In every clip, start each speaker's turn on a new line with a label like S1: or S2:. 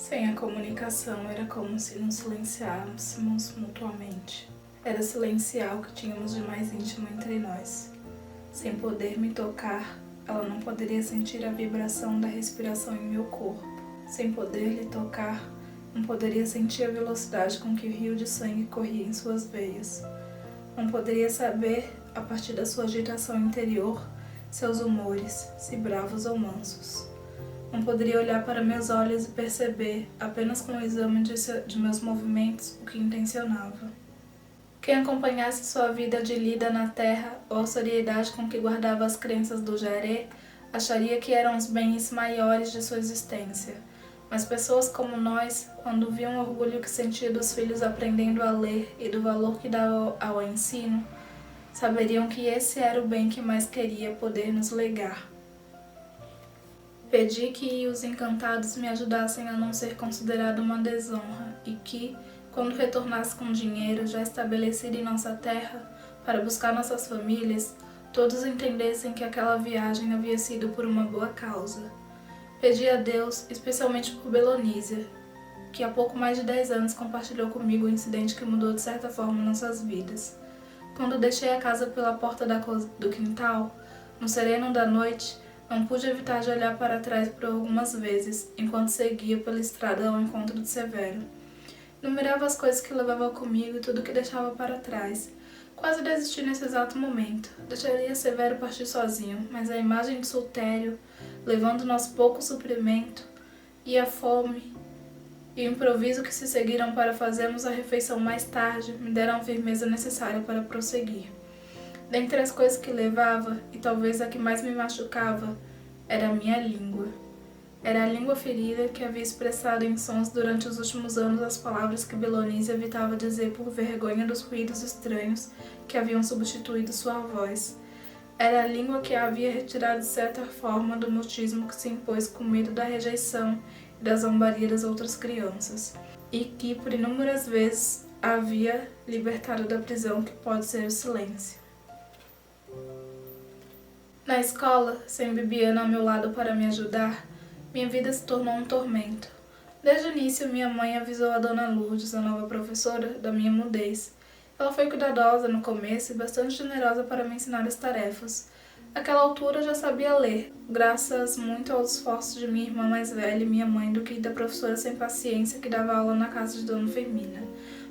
S1: Sem a comunicação, era como se nos silenciássemos mutuamente. Era silenciar o que tínhamos de mais íntimo entre nós. Sem poder me tocar, ela não poderia sentir a vibração da respiração em meu corpo. Sem poder lhe tocar, não poderia sentir a velocidade com que o rio de sangue corria em suas veias. Não poderia saber, a partir da sua agitação interior, seus humores, se bravos ou mansos. Não poderia olhar para meus olhos e perceber, apenas com o exame de meus movimentos, o que intencionava. Quem acompanhasse sua vida de lida na terra ou a seriedade com que guardava as crenças do Jaré, acharia que eram os bens maiores de sua existência. Mas pessoas como nós, quando viam o orgulho que sentia dos filhos aprendendo a ler e do valor que dava ao ensino, saberiam que esse era o bem que mais queria poder nos legar. Pedi que os encantados me ajudassem a não ser considerado uma desonra e que, quando retornasse com dinheiro já estabelecido em nossa terra para buscar nossas famílias, todos entendessem que aquela viagem havia sido por uma boa causa. Pedi a Deus, especialmente por Belonísia, que há pouco mais de 10 anos compartilhou comigo o incidente que mudou de certa forma nossas vidas. Quando deixei a casa pela porta do quintal, no sereno da noite, não pude evitar de olhar para trás por algumas vezes, enquanto seguia pela estrada ao encontro de Severo. Numerava as coisas que levava comigo e tudo que deixava para trás. Quase desisti nesse exato momento. Deixaria Severo partir sozinho, mas a imagem de Sultério, levando nosso pouco suprimento, e a fome, e o improviso que se seguiram para fazermos a refeição mais tarde, me deram a firmeza necessária para prosseguir. Dentre as coisas que levava, e talvez a que mais me machucava, era a minha língua. Era a língua ferida que havia expressado em sons durante os últimos anos as palavras que Belonísia evitava dizer por vergonha dos ruídos estranhos que haviam substituído sua voz. Era a língua que a havia retirado de certa forma do mutismo que se impôs com medo da rejeição e da zombaria das outras crianças, e que por inúmeras vezes a havia libertado da prisão que pode ser o silêncio. Na escola, sem Bibiana ao meu lado para me ajudar, minha vida se tornou um tormento. Desde o início, minha mãe avisou a Dona Lourdes, a nova professora, da minha mudez. Ela foi cuidadosa no começo e bastante generosa para me ensinar as tarefas. Àquela altura eu já sabia ler, graças muito aos esforços de minha irmã mais velha e minha mãe do que da professora sem paciência que dava aula na casa de Dona Firmina.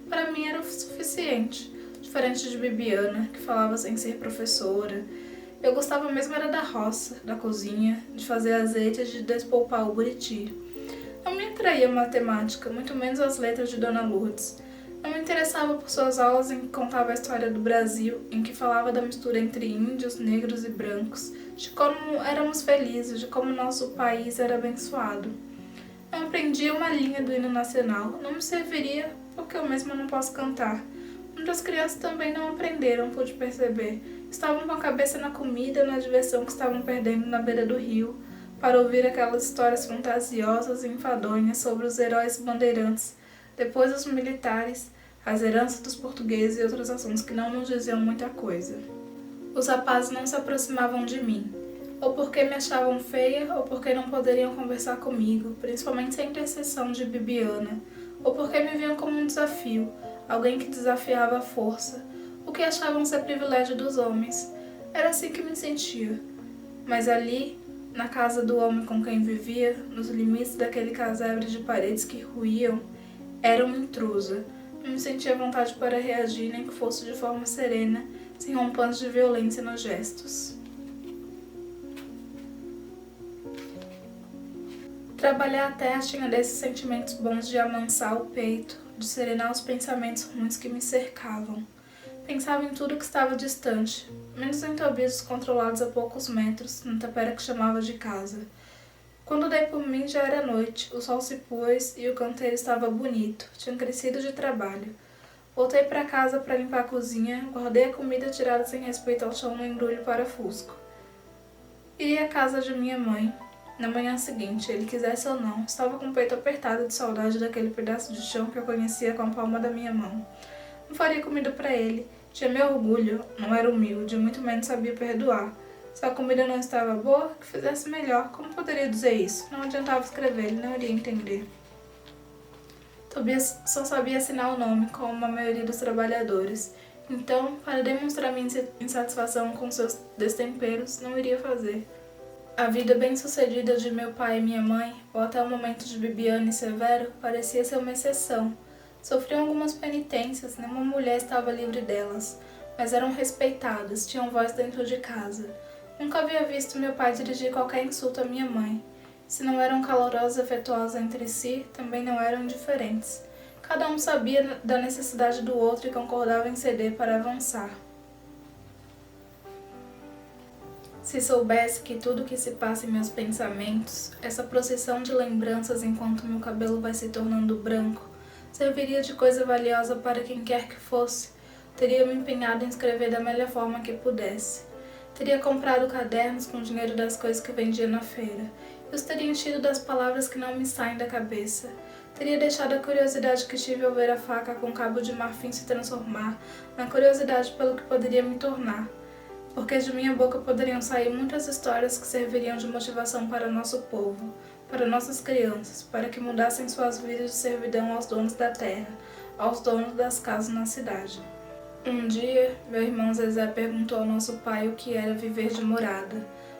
S1: Para mim era o suficiente, diferente de Bibiana, que falava sem ser professora. Eu gostava mesmo era da roça, da cozinha, de fazer azeite e de despolpar o buriti. Não me atraía a matemática, muito menos as letras de Dona Lourdes. Não me interessava por suas aulas em que contava a história do Brasil, em que falava da mistura entre índios, negros e brancos, de como éramos felizes, de como nosso país era abençoado. Não aprendia uma linha do hino nacional, não me serviria porque eu mesma não posso cantar. Muitas crianças também não aprenderam, pude perceber. Estavam com a cabeça na comida e na diversão que estavam perdendo na beira do rio, para ouvir aquelas histórias fantasiosas e enfadonhas sobre os heróis bandeirantes, depois os militares, as heranças dos portugueses e outros assuntos que não nos diziam muita coisa. Os rapazes não se aproximavam de mim, ou porque me achavam feia, ou porque não poderiam conversar comigo, principalmente sem intercessão de Bibiana, ou porque me viam como um desafio, alguém que desafiava a força, o que achavam ser privilégio dos homens. Era assim que me sentia. Mas ali, na casa do homem com quem vivia, nos limites daquele casebre de paredes que ruíam, era uma intrusa. Não me sentia vontade para reagir, nem que fosse de forma serena, sem rompantes de violência nos gestos. Trabalhar a terra tinha desses sentimentos bons de amansar o peito, de serenar os pensamentos ruins que me cercavam. Pensava em tudo que estava distante, menos em Tobias controlados a poucos metros, na tapera que chamava de casa. Quando dei por mim já era noite, o sol se pôs e o canteiro estava bonito, tinha crescido de trabalho. Voltei para casa para limpar a cozinha, guardei a comida tirada sem respeito ao chão no embrulho para fusco. Iria à casa de minha mãe. Na manhã seguinte, ele quisesse ou não, estava com o peito apertado de saudade daquele pedaço de chão que eu conhecia com a palma da minha mão. Não faria comida para ele. Tinha meu orgulho, não era humilde, muito menos sabia perdoar. Se a comida não estava boa, que fizesse melhor. Como poderia dizer isso? Não adiantava escrever, ele não iria entender. Tobias só sabia assinar o nome, como a maioria dos trabalhadores. Então, para demonstrar minha insatisfação com seus destemperos, não iria fazer. A vida bem-sucedida de meu pai e minha mãe, ou até o momento de Bibiana e Severo, parecia ser uma exceção. Sofriam algumas penitências, nenhuma mulher estava livre delas, mas eram respeitadas, tinham voz dentro de casa. Nunca havia visto meu pai dirigir qualquer insulto à minha mãe. Se não eram calorosos e afetuosos entre si, também não eram indiferentes. Cada um sabia da necessidade do outro e concordava em ceder para avançar. Se soubesse que tudo o que se passa em meus pensamentos, essa procissão de lembranças enquanto meu cabelo vai se tornando branco, serviria de coisa valiosa para quem quer que fosse, teria me empenhado em escrever da melhor forma que pudesse. Teria comprado cadernos com o dinheiro das coisas que vendia na feira, e os teria enchido das palavras que não me saem da cabeça. Teria deixado a curiosidade que tive ao ver a faca com cabo de marfim se transformar na curiosidade pelo que poderia me tornar. Porque de minha boca poderiam sair muitas histórias que serviriam de motivação para nosso povo, para nossas crianças, para que mudassem suas vidas de servidão aos donos da terra, aos donos das casas na cidade. Um dia, meu irmão Zezé perguntou ao nosso pai o que era viver de morada.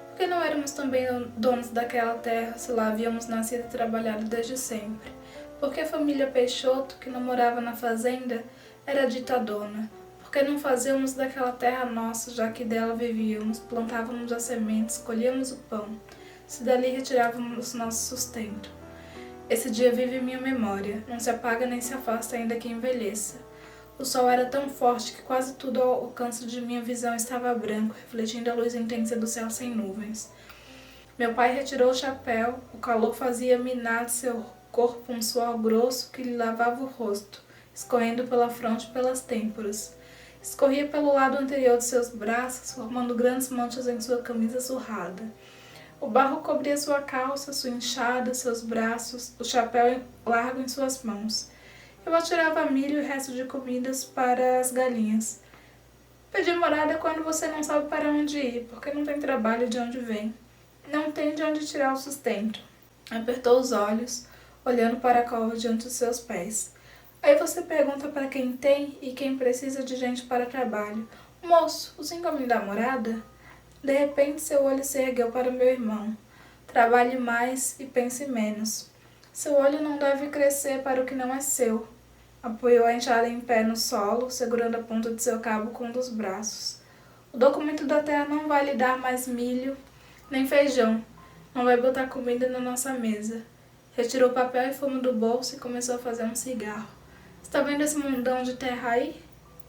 S1: Por que não éramos também donos daquela terra, se lá havíamos nascido e trabalhado desde sempre? Porque a família Peixoto, que não morava na fazenda, era dita dona. Porque não fazíamos daquela terra nossa, já que dela vivíamos, plantávamos as sementes, colhíamos o pão, se dali retirávamos nosso sustento. Esse dia vive em minha memória, não se apaga nem se afasta ainda que envelheça. O sol era tão forte que quase tudo ao alcance de minha visão estava branco, refletindo a luz intensa do céu sem nuvens. Meu pai retirou o chapéu, o calor fazia minar de seu corpo um suor grosso que lhe lavava o rosto, escorrendo pela fronte e pelas têmporas. Escorria pelo lado anterior de seus braços, formando grandes manchas em sua camisa surrada. O barro cobria sua calça, sua enxada, seus braços, o chapéu largo em suas mãos. Eu atirava milho e resto de comidas para as galinhas. Pedir morada quando você não sabe para onde ir, porque não tem trabalho de onde vem. Não tem de onde tirar o sustento. Apertou os olhos, olhando para a cova diante dos seus pés. Aí você pergunta para quem tem e quem precisa de gente para trabalho. Moço, o senhor me dá morada? De repente seu olho se ergueu para meu irmão. Trabalhe mais e pense menos. Seu olho não deve crescer para o que não é seu. Apoiou a enxada em pé no solo, segurando a ponta de seu cabo com um dos braços. O documento da terra não vai lhe dar mais milho, nem feijão. Não vai botar comida na nossa mesa. Retirou papel e fumo do bolso e começou a fazer um cigarro. Está vendo esse mundão de terra aí?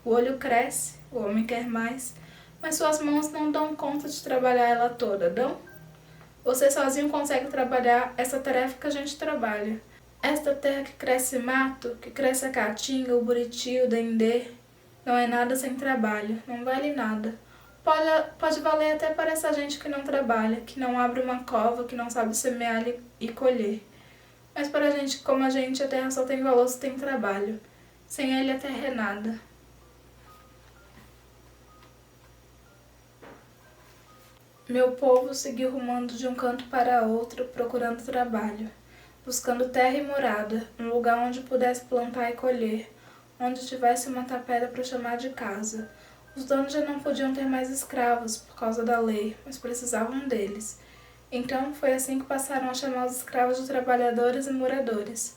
S1: O olho cresce, o homem quer mais, mas suas mãos não dão conta de trabalhar ela toda, dão? Você sozinho consegue trabalhar essa tarefa que a gente trabalha. Esta terra que cresce mato, que cresce a caatinga, o buriti, o dendê, não é nada sem trabalho, não vale nada. Pode valer até para essa gente que não trabalha, que não abre uma cova, que não sabe semear e colher. Mas para gente como a gente, a terra só tem valor se tem trabalho. Sem ele a terra é nada. Meu povo seguiu rumando de um canto para outro, procurando trabalho, buscando terra e morada, um lugar onde pudesse plantar e colher, onde tivesse uma tapera para chamar de casa. Os donos já não podiam ter mais escravos por causa da lei, mas precisavam deles. Então foi assim que passaram a chamar os escravos de trabalhadores e moradores.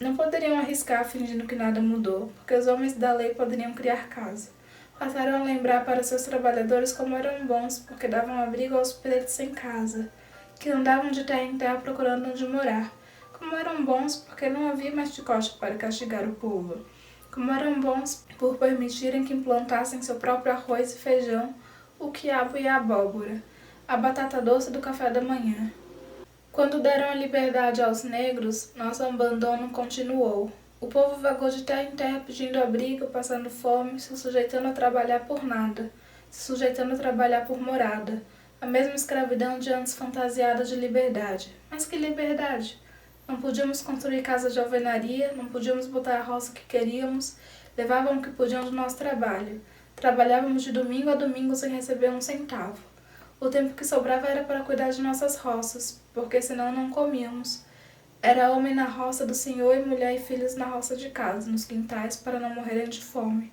S1: Não poderiam arriscar fingindo que nada mudou, porque os homens da lei poderiam criar casa. Passaram a lembrar para seus trabalhadores como eram bons, porque davam abrigo aos pretos sem casa, que andavam de terra em terra procurando onde morar. Como eram bons, porque não havia mais chicote para castigar o povo. Como eram bons por permitirem que implantassem seu próprio arroz e feijão, o quiabo e a abóbora, a batata doce do café da manhã. Quando deram a liberdade aos negros, nosso abandono continuou. O povo vagou de terra em terra pedindo abrigo, passando fome, se sujeitando a trabalhar por nada, se sujeitando a trabalhar por morada. A mesma escravidão de antes fantasiada de liberdade. Mas que liberdade? Não podíamos construir casa de alvenaria, não podíamos botar a roça que queríamos, levavam o que podiam do nosso trabalho. Trabalhávamos de domingo a domingo sem receber um centavo. O tempo que sobrava era para cuidar de nossas roças, porque senão não comíamos. Era homem na roça do Senhor e mulher e filhos na roça de casa, nos quintais, para não morrerem de fome.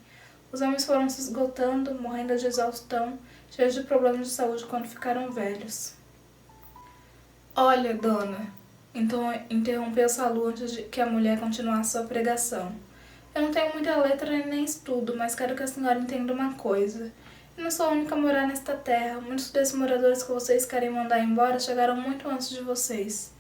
S1: Os homens foram se esgotando, morrendo de exaustão, cheios de problemas de saúde quando ficaram velhos. Olha, dona, então interrompeu Salu antes de que a mulher continuasse sua pregação. Eu não tenho muita letra nem estudo, mas quero que a senhora entenda uma coisa. Eu não sou a única a morar nesta terra. Muitos desses moradores que vocês querem mandar embora chegaram muito antes de vocês.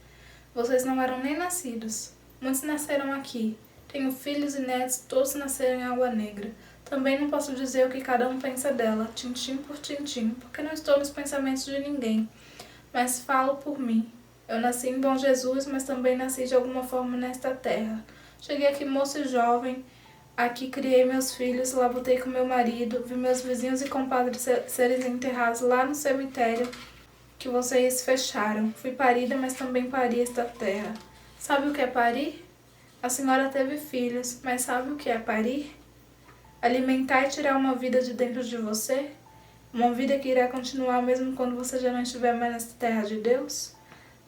S1: Vocês não eram nem nascidos. Muitos nasceram aqui. Tenho filhos e netos, todos nasceram em Água Negra. Também não posso dizer o que cada um pensa dela, tintim por tintim, porque não estou nos pensamentos de ninguém. Mas falo por mim. Eu nasci em Bom Jesus, mas também nasci de alguma forma nesta terra. Cheguei aqui moço e jovem, aqui criei meus filhos, lá voltei com meu marido, vi meus vizinhos e compadres serem enterrados lá no cemitério que vocês fecharam. Fui parida, mas também pari esta terra. Sabe o que é parir? A senhora teve filhos, mas sabe o que é parir? Alimentar e tirar uma vida de dentro de você? Uma vida que irá continuar mesmo quando você já não estiver mais nesta terra de Deus?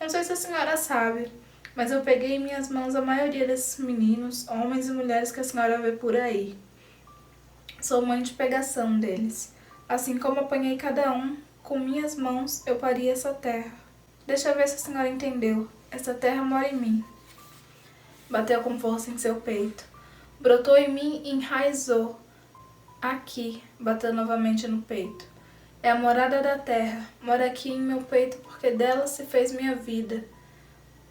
S1: Não sei se a senhora sabe, mas eu peguei em minhas mãos a maioria desses meninos, homens e mulheres que a senhora vê por aí. Sou mãe de pegação deles. Assim como apanhei cada um, com minhas mãos eu pari essa terra. Deixa eu ver se a senhora entendeu. Essa terra mora em mim. Bateu com força em seu peito. Brotou em mim e enraizou. Aqui, bateu novamente no peito. É a morada da terra. Mora aqui em meu peito porque dela se fez minha vida.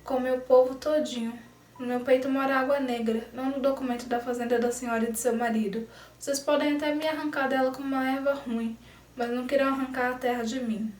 S1: Com meu povo todinho. No meu peito mora Água Negra, não no documento da fazenda da senhora e de seu marido. Vocês podem até me arrancar dela como uma erva ruim, mas não queiram arrancar a terra de mim.